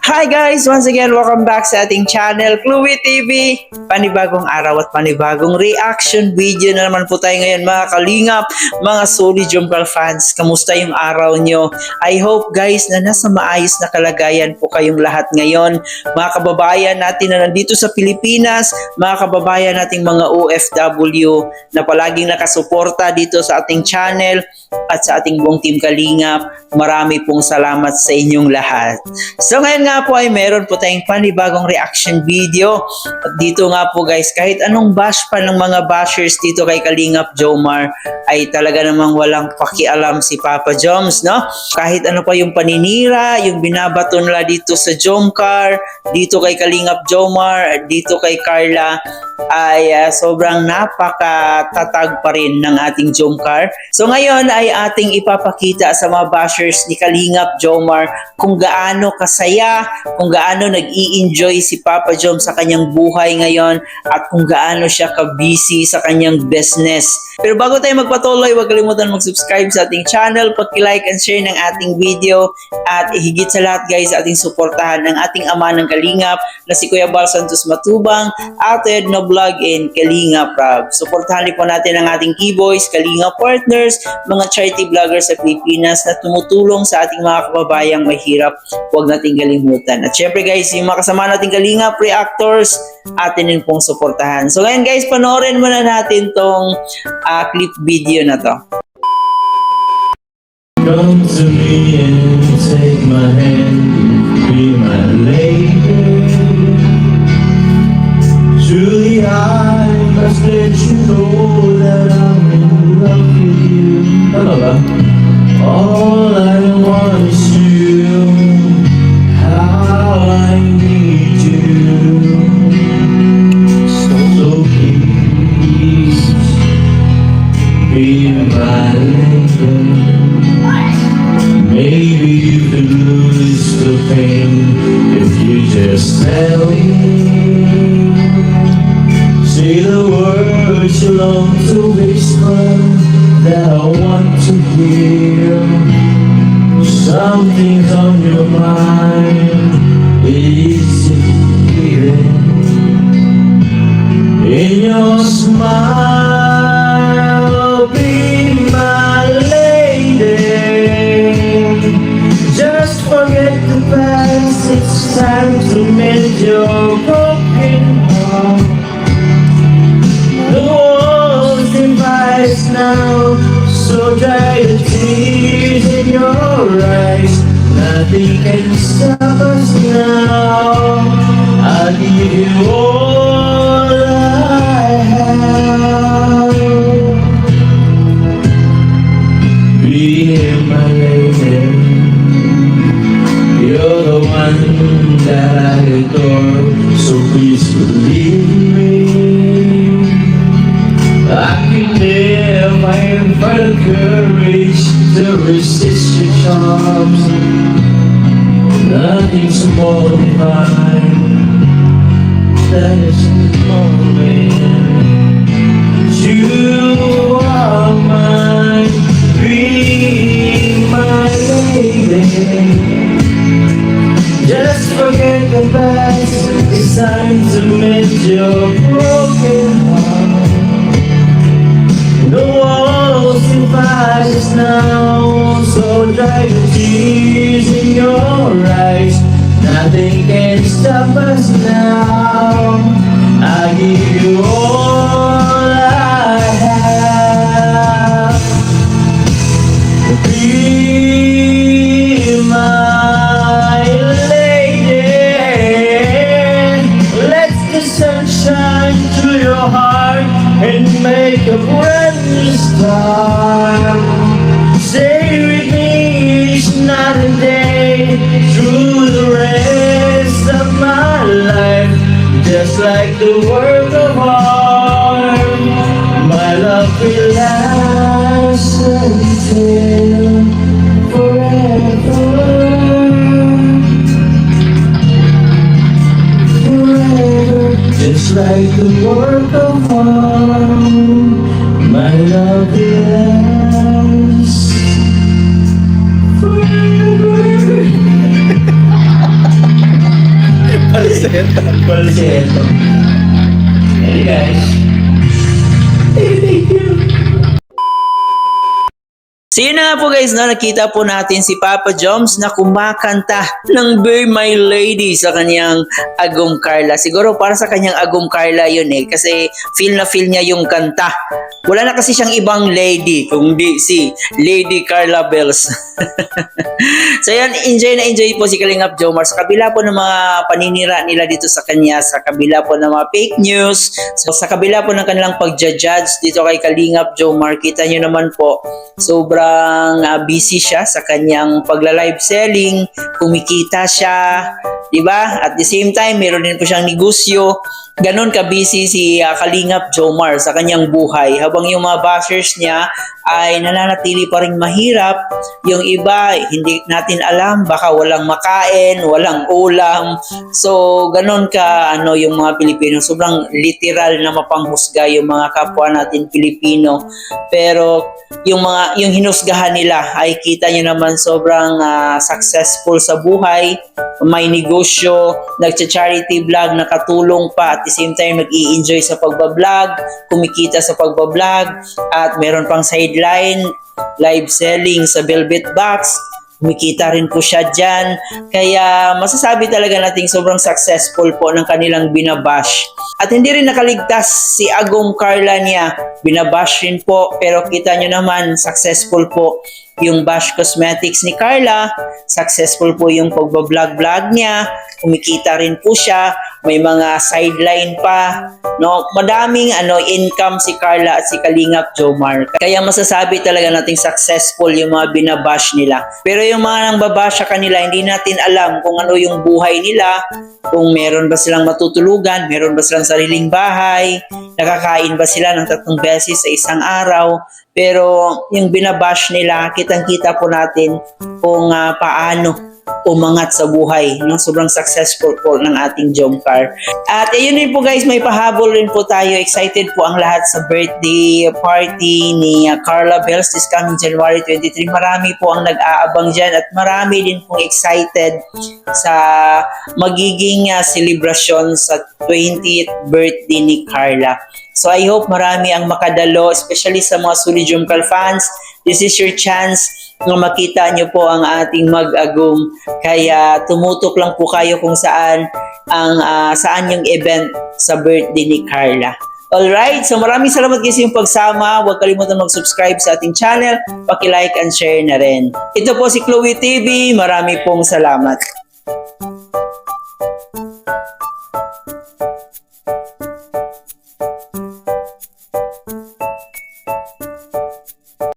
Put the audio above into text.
Hi guys! Once again, welcome back sa ating channel, Chloe TV. Panibagong araw at panibagong reaction video na naman po tayo ngayon mga kalingap, mga solid Jomcar fans. Kamusta yung araw nyo? I hope guys na nasa maayos na kalagayan po kayong lahat ngayon. Mga kababayan natin na nandito sa Pilipinas, mga kababayan nating mga OFW na palaging nakasuporta dito sa ating channel at sa ating buong team Kalingap. Marami pong salamat sa inyong lahat. So ngayon nga po ay meron po tayong panibagong reaction video. At dito nga po guys, kahit anong bash pa ng mga bashers dito kay Kalingap Jomar, ay talaga namang walang pakialam si Papa Joms, no? Kahit ano pa yung paninira, yung binabato nila dito sa Jomcar, dito kay Kalingap Jomar, dito kay Carla, ay sobrang napakatatag pa rin ng ating Jomcar. So ngayon ay ating ipapakita sa mga bashers ni Kalingap Jomar kung gaano kasaya, kung gaano nag-i-enjoy si Papa Jom sa kanyang buhay ngayon at kung gaano siya ka-busy sa kanyang business. Pero bago tayo magpatuloy, huwag kalimutan mag-subscribe sa ating channel, pag-like and share ng ating video at higit sa lahat guys, ating suportahan ng ating ama ng Kalingap na si Kuya Bal Santos Matubang, Ate Edna Vlog and Kalingap Rob. Suportahan din po natin ang ating keyboys, Kalingap partners, mga charity vloggers sa Pilipinas na tumutulong sa ating mga kababayang mahirap. Huwag nating kalimutan. At syempre guys, yung mga kasama nating Kalingap reactors, atin din pong suportahan. So ngayon guys, panoorin muna natin tong clip video na to. Come to me and take my hand, be my lady. Truly I must let you know that I'm in love with you. Ano ba? All I want is you, how I need you. So please be my lady. Maybe you could lose the pain if you just tell me. Say the words you long to whisper that I want to hear. Something's on your mind, it's clear. In your smile, be my lady. Just forget the past, it's time to mend your broken heart. The walls divide now, so dry the tears in your eyes. Nothing can stop us now. I'll give you all I have. Be my lady. You're the one that I adore, so please believe me. I can never find the courage to resist your charms. Nothing's more divine than this moment. You are mine, be my lady. Just forget the past, it's time to mend your broken heart. The walls divide us now, so dry the tears in your eyes. Nothing can stop us now. I give you all I have. Be my lady. Let the sun shine through your heart and make a brand new start. Stay with me each night and day through the rest of my life. Just like the work of art, my love will last until forever. Forever, just like the work of art, my love will last forever. Falsetto. Hey guys. Thank you. So yun na nga po guys, no, nakita po natin si Papa Joms na kumakanta ng Be My Lady sa kanyang Agum Carla. Siguro para sa kanyang Agum Carla yun kasi feel na feel niya yung kanta. Wala na kasi siyang ibang lady, kundi si Lady Carla Bells. So yan, enjoy po si Kalingap Jomar sa kabila po ng mga paninira nila dito sa kanya, sa kabila po ng mga fake news, so, sa kabila po ng kanilang pagja-judge dito kay Kalingap Jomar. Kita nyo naman po, sobrang busy siya sa kanyang pagla-live selling, kumikita siya, di ba? At the same time, meron din po siyang negosyo. Ganon ka-busy si Kalingap Jomar sa kanyang buhay, habang yung mga bashers niya ay nananatili pa rin mahirap. Yung iba, hindi natin alam, baka walang makain, walang ulam. So, ganon ka yung mga Pilipino. Sobrang literal na mapanghusga yung mga kapwa natin Pilipino. Pero yung hinusgahan nila ay kita nyo naman sobrang successful sa buhay. May negosyo, nagcha-charity vlog, nakatulong pa, at the same time nag-i-enjoy sa pagbablog, kumikita sa pagbablog, at meron pang sideline, live selling sa Velvet Box, kumikita rin po siya dyan. Kaya masasabi talaga nating sobrang successful po ng kanilang binabash. At hindi rin nakaligtas si Agum Carla niya, binabash rin po, pero kita nyo naman successful po yung Bash Cosmetics ni Carla, successful po yung pagbablog niya, kumikita rin po siya, may mga sideline pa, no? Madaming income si Carla at si Kalingap Jomar. Kaya masasabi talaga nating successful yung mga binabash nila. Pero yung mga nang babash sa kanila, hindi natin alam kung ano yung buhay nila, kung meron ba silang matutulugan, meron ba silang sariling bahay, nakakain ba sila ng 3 beses sa isang araw. Pero yung binabash nila, kitang-kita po natin kung paano umangat sa buhay. No? Sobrang successful po ng ating Jomcar. At ayun rin po guys, may pahabol rin po tayo. Excited po ang lahat sa birthday party ni Carla Bells this coming January 23. Marami po ang nag-aabang dyan at marami din pong excited sa magiging celebration sa 20th birthday ni Carla. So I hope marami ang makadalo, especially sa mga Solid Jomcar fans. This is your chance na makita nyo po ang ating mag-agum. Kaya tumutok lang po kayo kung saan yung event sa birthday ni Carla. Alright, so maraming salamat kasi yung pagsama. Huwag kalimutan mag-subscribe sa ating channel. Paki-like and share na rin. Ito po si Chloe TV. Marami pong salamat.